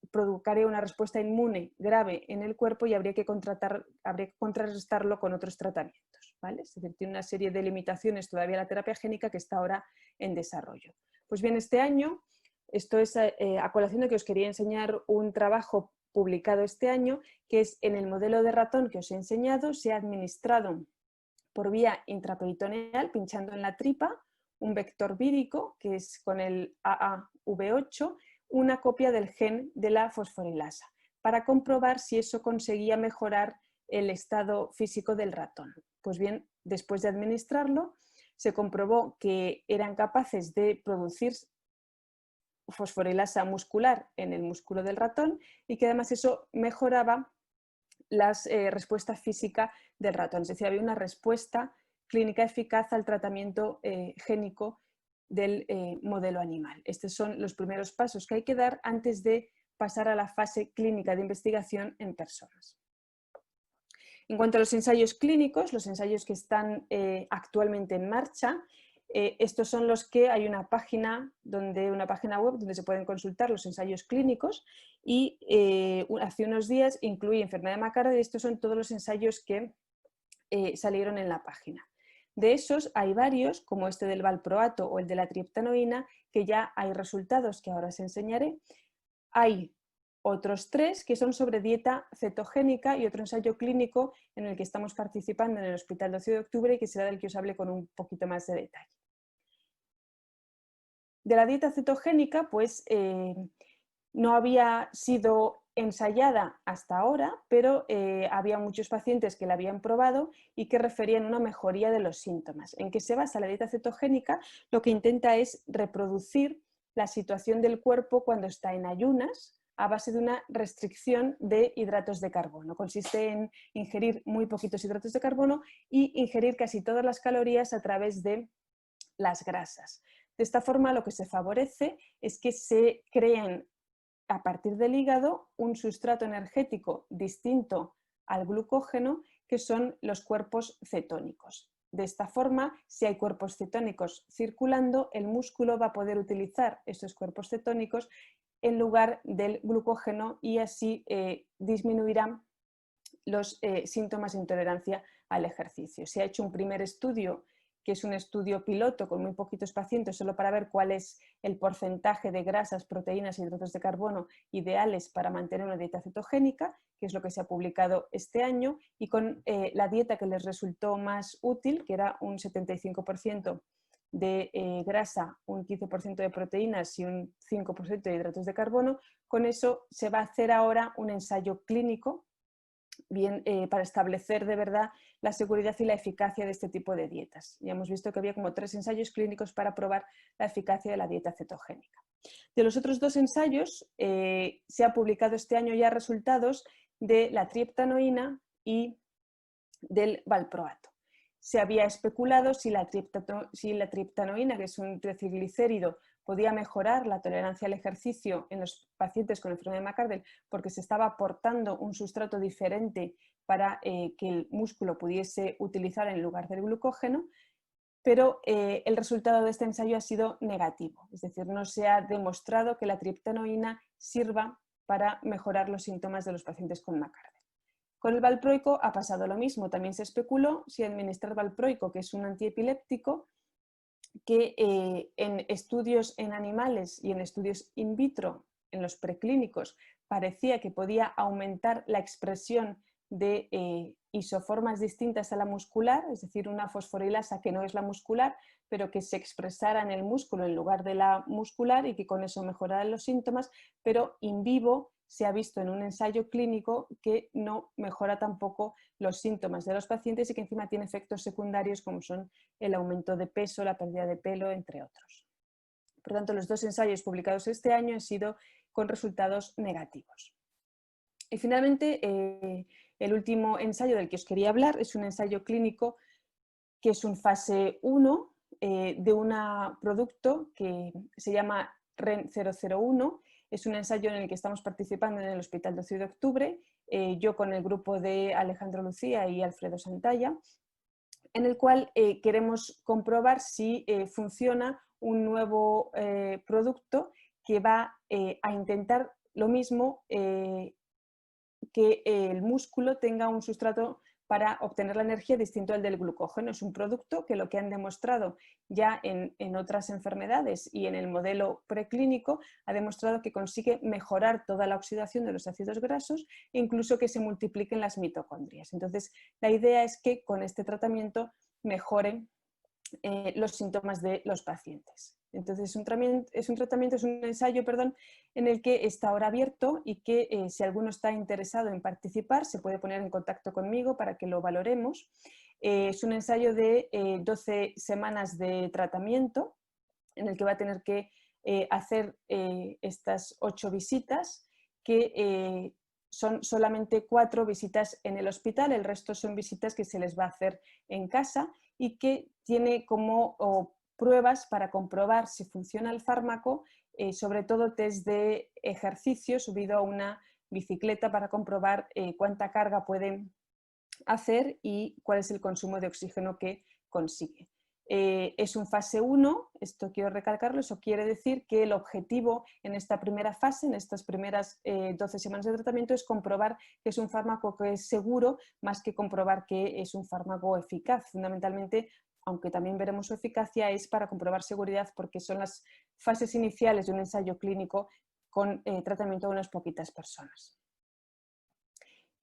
provocar una respuesta inmune grave en el cuerpo y habría que contrarrestarlo con otros tratamientos, ¿vale? Es decir, tiene una serie de limitaciones todavía la terapia génica que está ahora en desarrollo. Pues bien, este año, esto es a colación de que os quería enseñar un trabajo publicado este año, que es en el modelo de ratón que os he enseñado, se ha administrado por vía intraperitoneal, pinchando en la tripa, un vector vírico, que es con el AAV8, una copia del gen de la fosforilasa, para comprobar si eso conseguía mejorar el estado físico del ratón. Pues bien, después de administrarlo, se comprobó que eran capaces de producir fosforilasa muscular en el músculo del ratón y que además eso mejoraba la respuesta física del ratón. Es decir, había una respuesta clínica eficaz al tratamiento génico del modelo animal. Estos son los primeros pasos que hay que dar antes de pasar a la fase clínica de investigación en personas. En cuanto a los ensayos clínicos, los ensayos que están actualmente en marcha, estos son los que hay una página web donde se pueden consultar los ensayos clínicos y hace unos días incluí enfermedad de McCarthy y estos son todos los ensayos que salieron en la página. De esos hay varios, como este del valproato o el de la triptanoína, que ya hay resultados que ahora os enseñaré. Hay otros 3 que son sobre dieta cetogénica y otro ensayo clínico en el que estamos participando en el Hospital 12 de Octubre y que será del que os hable con un poquito más de detalle. De la dieta cetogénica, pues no había sido ensayada hasta ahora, pero había muchos pacientes que la habían probado y que referían una mejoría de los síntomas. ¿En qué se basa la dieta cetogénica? Lo que intenta es reproducir la situación del cuerpo cuando está en ayunas a base de una restricción de hidratos de carbono. Consiste en ingerir muy poquitos hidratos de carbono y ingerir casi todas las calorías a través de las grasas. De esta forma, lo que se favorece es que se creen a partir del hígado un sustrato energético distinto al glucógeno, que son los cuerpos cetónicos. De esta forma, si hay cuerpos cetónicos circulando, el músculo va a poder utilizar esos cuerpos cetónicos en lugar del glucógeno y así disminuirán los síntomas de intolerancia al ejercicio. Se ha hecho un primer estudio, que es un estudio piloto con muy poquitos pacientes, solo para ver cuál es el porcentaje de grasas, proteínas y hidratos de carbono ideales para mantener una dieta cetogénica, que es lo que se ha publicado este año, y con la dieta que les resultó más útil, que era un 75% de grasa, un 15% de proteínas y un 5% de hidratos de carbono. Con eso se va a hacer ahora un ensayo clínico para establecer de verdad la seguridad y la eficacia de este tipo de dietas. Ya hemos visto que había como 3 ensayos clínicos para probar la eficacia de la dieta cetogénica. De los otros 2 ensayos se ha publicado este año ya resultados de la triptanoína y del valproato. Se había especulado si la triptanoína, que es un triciglicérido, podía mejorar la tolerancia al ejercicio en los pacientes con enfermedad de McArdle porque se estaba aportando un sustrato diferente para que el músculo pudiese utilizar en lugar del glucógeno, pero el resultado de este ensayo ha sido negativo, es decir, no se ha demostrado que la triptanoína sirva para mejorar los síntomas de los pacientes con McArdle. Con el valproico ha pasado lo mismo, también se especuló si administrar valproico, que es un antiepiléptico, que en estudios en animales y en estudios in vitro, en los preclínicos, parecía que podía aumentar la expresión de isoformas distintas a la muscular, es decir, una fosforilasa que no es la muscular, pero que se expresara en el músculo en lugar de la muscular y que con eso mejoraran los síntomas, pero in vivo se ha visto en un ensayo clínico que no mejora tampoco los síntomas de los pacientes y que encima tiene efectos secundarios como son el aumento de peso, la pérdida de pelo, entre otros. Por tanto, los 2 ensayos publicados este año han sido con resultados negativos. Y finalmente, el último ensayo del que os quería hablar es un ensayo clínico que es un fase 1 de un producto que se llama REN 001. Es un ensayo en el que estamos participando en el Hospital 12 de Octubre, yo con el grupo de Alejandro Lucía y Alfredo Santalla, en el cual queremos comprobar si funciona un nuevo producto que va a intentar lo mismo que el músculo tenga un sustrato para obtener la energía distinto al del glucógeno. Es un producto que lo que han demostrado ya en otras enfermedades y en el modelo preclínico ha demostrado que consigue mejorar toda la oxidación de los ácidos grasos e incluso que se multipliquen las mitocondrias. Entonces, la idea es que con este tratamiento mejoren los síntomas de los pacientes. Entonces, es un ensayo, en el que está ahora abierto y que si alguno está interesado en participar se puede poner en contacto conmigo para que lo valoremos. Es un ensayo de 12 semanas de tratamiento en el que va a tener que hacer estas 8 visitas, que son solamente 4 visitas en el hospital, el resto son visitas que se les va a hacer en casa y que tiene como pruebas para comprobar si funciona el fármaco, sobre todo test de ejercicio subido a una bicicleta para comprobar cuánta carga pueden hacer y cuál es el consumo de oxígeno que consigue. Es un fase 1, esto quiero recalcarlo, eso quiere decir que el objetivo en esta primera fase, en estas primeras 12 semanas de tratamiento, es comprobar que es un fármaco que es seguro más que comprobar que es un fármaco eficaz. Fundamentalmente, aunque también veremos su eficacia, es para comprobar seguridad porque son las fases iniciales de un ensayo clínico con tratamiento de unas poquitas personas.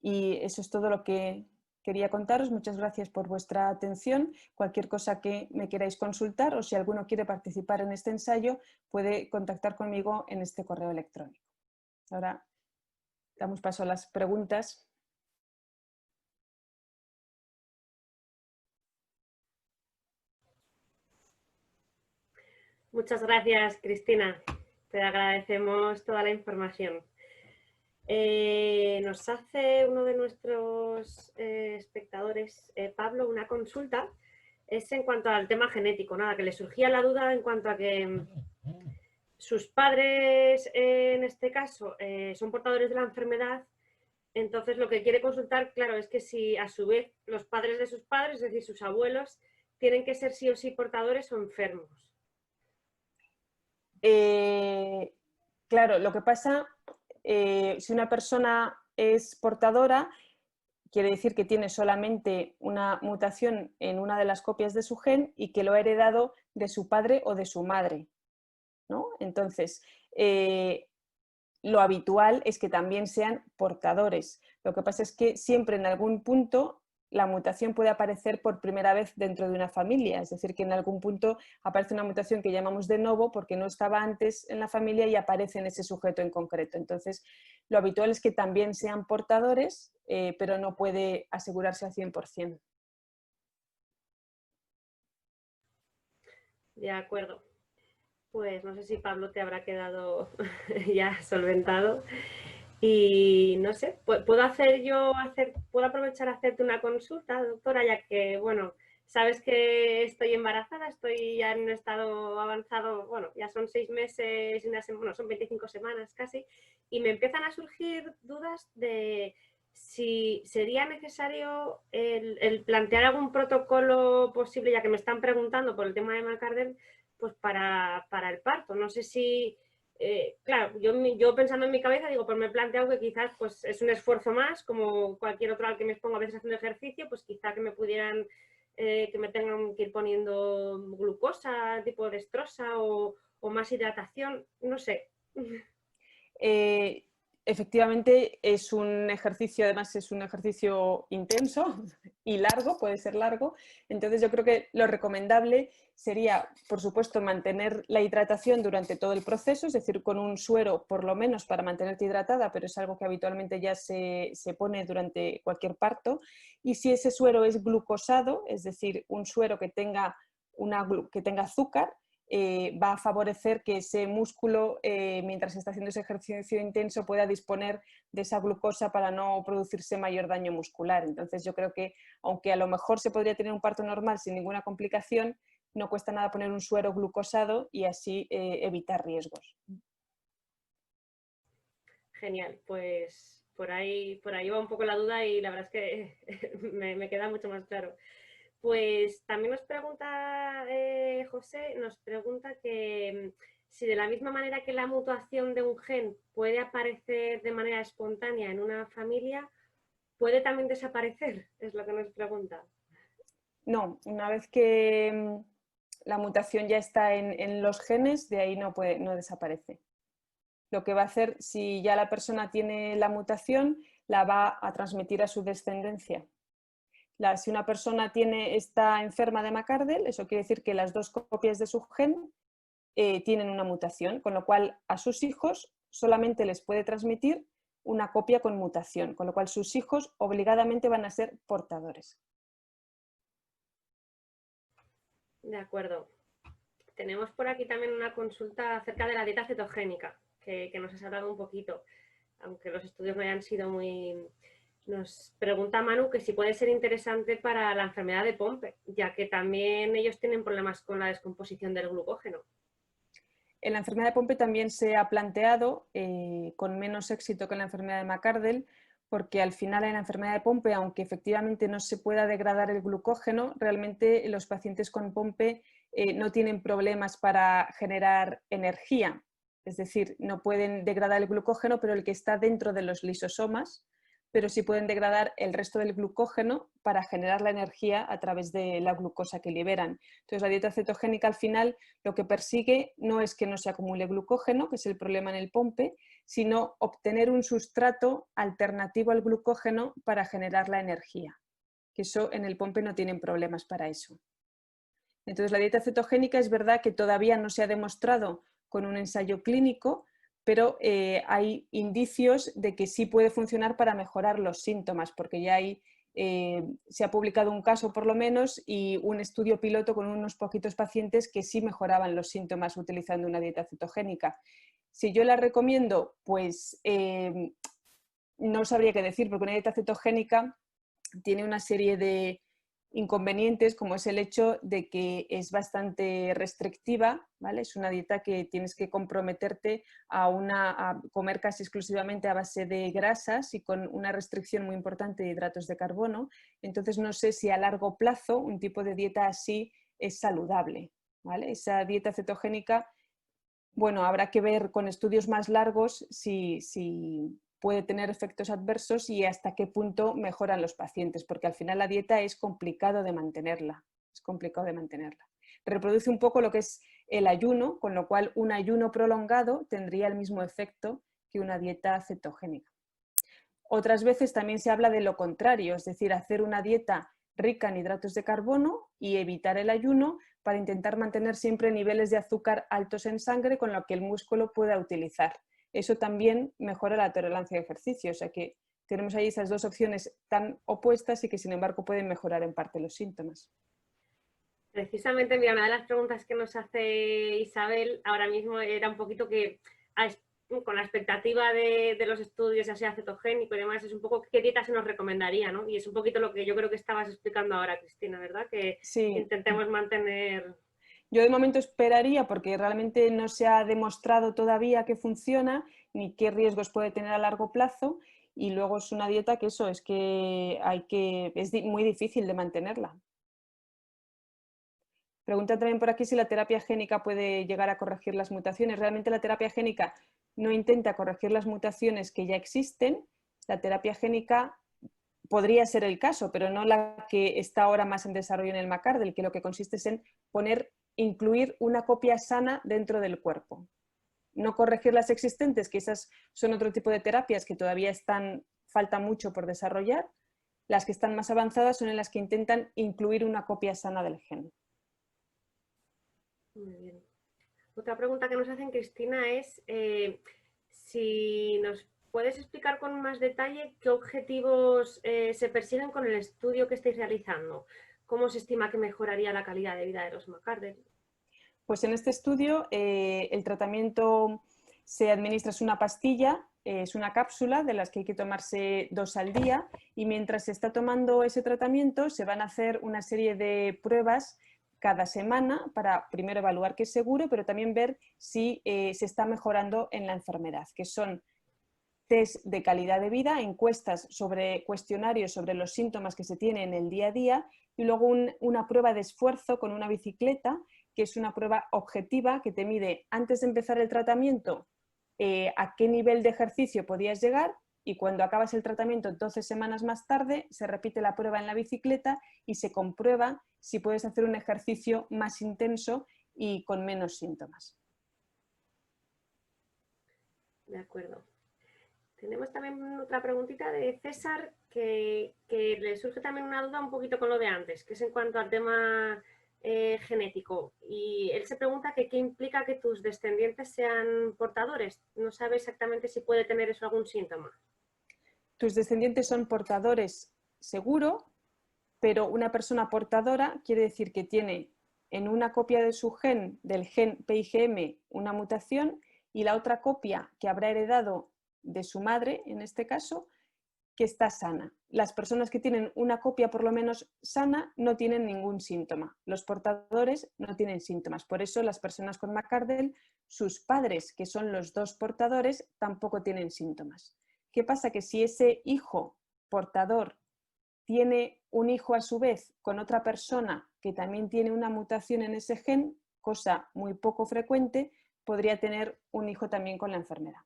Y eso es todo lo que quería contaros. Muchas gracias por vuestra atención. Cualquier cosa que me queráis consultar o si alguno quiere participar en este ensayo puede contactar conmigo en este correo electrónico. Ahora damos paso a las preguntas. Muchas gracias, Cristina. Te agradecemos toda la información. Nos hace uno de nuestros espectadores, Pablo, una consulta. Es en cuanto al tema genético, nada, que le surgía la duda en cuanto a que sus padres, en este caso, son portadores de la enfermedad. Entonces, lo que quiere consultar, claro, es que si a su vez los padres de sus padres, es decir, sus abuelos, tienen que ser sí o sí portadores o enfermos. Claro, lo que pasa, si una persona es portadora, quiere decir que tiene solamente una mutación en una de las copias de su gen y que lo ha heredado de su padre o de su madre, ¿no? Entonces, lo habitual es que también sean portadores. Lo que pasa es que siempre en algún punto la mutación puede aparecer por primera vez dentro de una familia, es decir, que en algún punto aparece una mutación que llamamos de novo porque no estaba antes en la familia y aparece en ese sujeto en concreto. Entonces, lo habitual es que también sean portadores, pero no puede asegurarse al 100%. De acuerdo. Pues no sé si Pablo te habrá quedado ya solventado. Y no sé, ¿puedo aprovechar a hacerte una consulta, doctora? Ya que, bueno, sabes que estoy embarazada, estoy ya en un estado avanzado, bueno, ya son 6 meses, bueno, son 25 semanas casi, y me empiezan a surgir dudas de si sería necesario el plantear algún protocolo posible, ya que me están preguntando por el tema de McArdle, pues para el parto. No sé si... claro, yo pensando en mi cabeza digo, pues me he planteado que quizás pues, es un esfuerzo más, como cualquier otro al que me expongo a veces haciendo ejercicio, pues quizá que me pudieran, que me tengan que ir poniendo glucosa, tipo destrosa o más hidratación, no sé. Efectivamente es un ejercicio, además es un ejercicio intenso y largo, puede ser largo, entonces yo creo que lo recomendable sería, por supuesto, mantener la hidratación durante todo el proceso, es decir, con un suero por lo menos para mantenerte hidratada, pero es algo que habitualmente ya se pone durante cualquier parto, y si ese suero es glucosado, es decir, un suero que tenga azúcar, va a favorecer que ese músculo, mientras está haciendo ese ejercicio intenso, pueda disponer de esa glucosa para no producirse mayor daño muscular. Entonces yo creo que, aunque a lo mejor se podría tener un parto normal sin ninguna complicación, no cuesta nada poner un suero glucosado y así evitar riesgos. Genial, pues por ahí va un poco la duda y la verdad es que me queda mucho más claro. Pues también nos pregunta José, nos pregunta que si de la misma manera que la mutación de un gen puede aparecer de manera espontánea en una familia, ¿puede también desaparecer? Es lo que nos pregunta. No, una vez que la mutación ya está en los genes, de ahí no desaparece. Lo que va a hacer, si ya la persona tiene la mutación, la va a transmitir a su descendencia. Si una persona está enferma de McArdle, eso quiere decir que las 2 copias de su gen tienen una mutación, con lo cual a sus hijos solamente les puede transmitir una copia con mutación, con lo cual sus hijos obligadamente van a ser portadores. De acuerdo. Tenemos por aquí también una consulta acerca de la dieta cetogénica, que nos has hablado un poquito, aunque los estudios no hayan sido muy... Nos pregunta Manu que si puede ser interesante para la enfermedad de Pompe, ya que también ellos tienen problemas con la descomposición del glucógeno. En la enfermedad de Pompe también se ha planteado, con menos éxito que en la enfermedad de McArdle, porque al final en la enfermedad de Pompe, aunque efectivamente no se pueda degradar el glucógeno, realmente los pacientes con Pompe no tienen problemas para generar energía. Es decir, no pueden degradar el glucógeno, pero el que está dentro de los lisosomas, pero sí pueden degradar el resto del glucógeno para generar la energía a través de la glucosa que liberan. Entonces, la dieta cetogénica al final lo que persigue no es que no se acumule glucógeno, que es el problema en el Pompe, sino obtener un sustrato alternativo al glucógeno para generar la energía. Que eso en el Pompe no tienen problemas para eso. Entonces, la dieta cetogénica es verdad que todavía no se ha demostrado con un ensayo clínico, pero hay indicios de que sí puede funcionar para mejorar los síntomas, porque ya se ha publicado un caso por lo menos y un estudio piloto con unos poquitos pacientes que sí mejoraban los síntomas utilizando una dieta cetogénica. Si yo la recomiendo, pues no sabría qué decir, porque una dieta cetogénica tiene una serie de inconvenientes, como es el hecho de que es bastante restrictiva, ¿vale? Es una dieta que tienes que comprometerte a comer casi exclusivamente a base de grasas y con una restricción muy importante de hidratos de carbono. Entonces no sé si a largo plazo un tipo de dieta así es saludable, ¿vale? Esa dieta cetogénica, bueno, habrá que ver con estudios más largos si puede tener efectos adversos y hasta qué punto mejoran los pacientes, porque al final la dieta es complicado de mantenerla, Reproduce un poco lo que es el ayuno, con lo cual un ayuno prolongado tendría el mismo efecto que una dieta cetogénica. Otras veces también se habla de lo contrario, es decir, hacer una dieta rica en hidratos de carbono y evitar el ayuno para intentar mantener siempre niveles de azúcar altos en sangre con lo que el músculo pueda utilizar. Eso también mejora la tolerancia al ejercicio, o sea que tenemos ahí esas dos opciones tan opuestas y que sin embargo pueden mejorar en parte los síntomas. Precisamente, mira, una de las preguntas que nos hace Isabel ahora mismo era un poquito que con la expectativa de los estudios, ya sea cetogénico y demás, es un poco qué dieta se nos recomendaría, ¿no? Y es un poquito lo que yo creo que estabas explicando ahora, Cristina, ¿verdad? Que sí. Intentemos mantener... Yo de momento esperaría, porque realmente no se ha demostrado todavía que funciona ni qué riesgos puede tener a largo plazo, y luego es una dieta que eso es que es muy difícil de mantenerla. Pregunta también por aquí si la terapia génica puede llegar a corregir las mutaciones. Realmente la terapia génica no intenta corregir las mutaciones que ya existen. La terapia génica podría ser el caso, pero no la que está ahora más en desarrollo en el McArdle, que lo que consiste es en incluir una copia sana dentro del cuerpo. No corregir las existentes, que esas son otro tipo de terapias que todavía falta mucho por desarrollar. Las que están más avanzadas son en las que intentan incluir una copia sana del gen. Muy bien. Otra pregunta que nos hacen, Cristina, es si nos puedes explicar con más detalle qué objetivos se persiguen con el estudio que estáis realizando. ¿Cómo se estima que mejoraría la calidad de vida de los McArdle? Pues en este estudio el tratamiento se administra, es una pastilla, es una cápsula de las que hay que tomarse 2 al día, y mientras se está tomando ese tratamiento se van a hacer una serie de pruebas cada semana para primero evaluar que es seguro, pero también ver si se está mejorando en la enfermedad, que son test de calidad de vida, encuestas sobre cuestionarios sobre los síntomas que se tienen en el día a día, y luego una prueba de esfuerzo con una bicicleta, que es una prueba objetiva que te mide antes de empezar el tratamiento a qué nivel de ejercicio podías llegar, y cuando acabas el tratamiento 12 semanas más tarde se repite la prueba en la bicicleta y se comprueba si puedes hacer un ejercicio más intenso y con menos síntomas. De acuerdo. Tenemos también otra preguntita de César que le surge también una duda un poquito con lo de antes, que es en cuanto al tema genético. Y él se pregunta que qué implica que tus descendientes sean portadores. No sabe exactamente si puede tener eso algún síntoma. Tus descendientes son portadores seguro, pero una persona portadora quiere decir que tiene en una copia de su gen, del gen PIGM, una mutación, y la otra copia que habrá heredado de su madre, en este caso, que está sana. Las personas que tienen una copia por lo menos sana no tienen ningún síntoma. Los portadores no tienen síntomas. Por eso las personas con McArdle, sus padres, que son los dos portadores, tampoco tienen síntomas. ¿Qué pasa? Que si ese hijo portador tiene un hijo a su vez con otra persona que también tiene una mutación en ese gen, cosa muy poco frecuente, podría tener un hijo también con la enfermedad.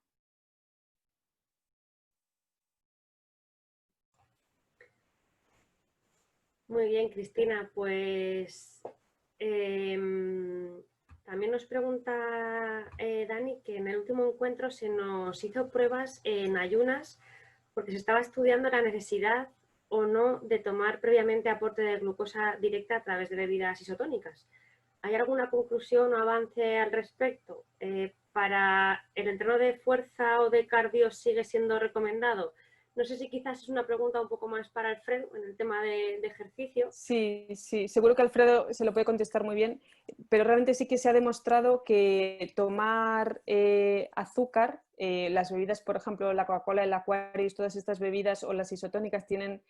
Muy bien, Cristina, pues también nos pregunta Dani que en el último encuentro se nos hizo pruebas en ayunas porque se estaba estudiando la necesidad o no de tomar previamente aporte de glucosa directa a través de bebidas isotónicas. ¿Hay alguna conclusión o avance al respecto? ¿Para el entreno de fuerza o de cardio sigue siendo recomendado? No sé si quizás es una pregunta un poco más para Alfredo en el tema de ejercicio. Sí, sí, seguro que Alfredo se lo puede contestar muy bien, pero realmente sí que se ha demostrado que tomar azúcar, las bebidas, por ejemplo, la Coca-Cola, el Aquarius, todas estas bebidas o las isotónicas tienen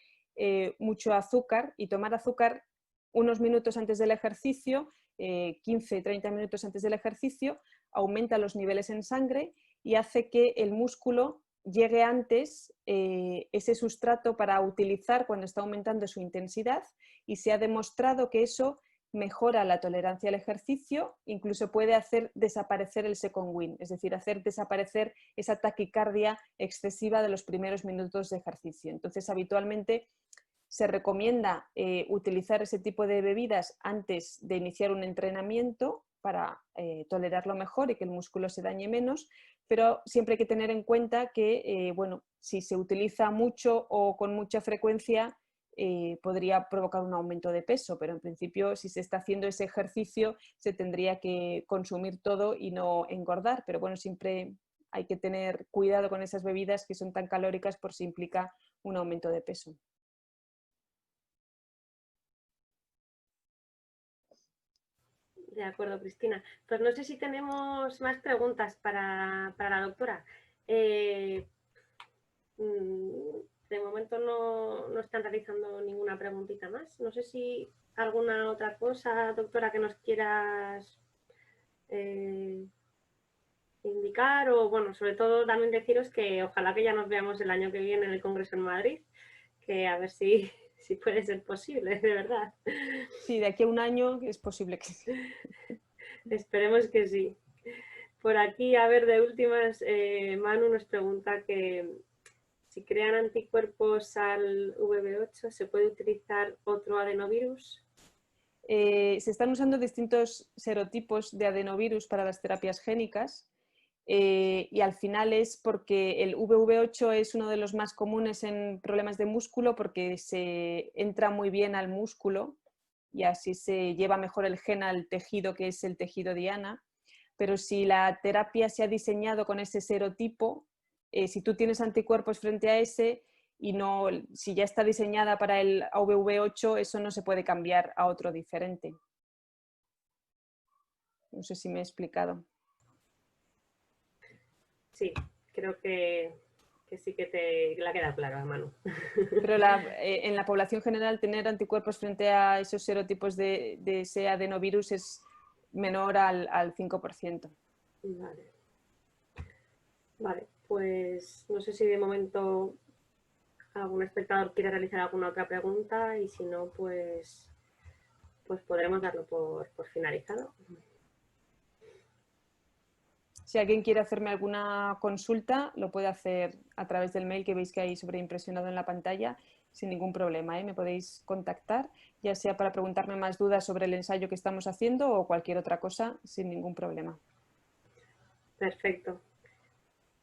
mucho azúcar, y tomar azúcar unos minutos antes del ejercicio, 15-30 minutos antes del ejercicio, aumenta los niveles en sangre y hace que el músculo llegue antes ese sustrato para utilizar cuando está aumentando su intensidad, y se ha demostrado que eso mejora la tolerancia al ejercicio, incluso puede hacer desaparecer el second wind, es decir, hacer desaparecer esa taquicardia excesiva de los primeros minutos de ejercicio. Entonces, habitualmente se recomienda utilizar ese tipo de bebidas antes de iniciar un entrenamiento para tolerarlo mejor y que el músculo se dañe menos, pero siempre hay que tener en cuenta que bueno, si se utiliza mucho o con mucha frecuencia podría provocar un aumento de peso, pero en principio si se está haciendo ese ejercicio se tendría que consumir todo y no engordar, pero bueno, siempre hay que tener cuidado con esas bebidas que son tan calóricas por si implica un aumento de peso. De acuerdo, Cristina. Pues no sé si tenemos más preguntas para la doctora. De momento no están realizando ninguna preguntita más. No sé si alguna otra cosa, doctora, que nos quieras indicar, o bueno, sobre todo también deciros que ojalá que ya nos veamos el año que viene en el Congreso en Madrid, que a ver si puede ser posible, de verdad. Sí, de aquí a un año es posible que sí. Esperemos que sí. Por aquí, a ver, de últimas, Manu nos pregunta que si crean anticuerpos al VB8, ¿se puede utilizar otro adenovirus? Se están usando distintos serotipos de adenovirus para las terapias génicas, y al final es porque el VV8 es uno de los más comunes en problemas de músculo porque se entra muy bien al músculo y así se lleva mejor el gen al tejido, que es el tejido diana. Pero si la terapia se ha diseñado con ese serotipo, si tú tienes anticuerpos frente a ese y no, si ya está diseñada para el AVV8, eso no se puede cambiar a otro diferente. No sé si me he explicado. Sí, creo que sí que te la queda clara, Manu. Pero en la población general tener anticuerpos frente a esos serotipos de ese adenovirus es menor al 5%. Vale. Vale, pues no sé si de momento algún espectador quiere realizar alguna otra pregunta, y si no, pues podremos darlo por finalizado. Si alguien quiere hacerme alguna consulta, lo puede hacer a través del mail que veis que hay sobreimpresionado en la pantalla, sin ningún problema, ¿eh? Me podéis contactar, ya sea para preguntarme más dudas sobre el ensayo que estamos haciendo o cualquier otra cosa, sin ningún problema. Perfecto.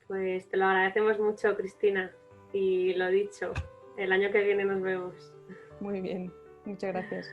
Pues te lo agradecemos mucho, Cristina. Y lo dicho, el año que viene nos vemos. Muy bien, muchas gracias.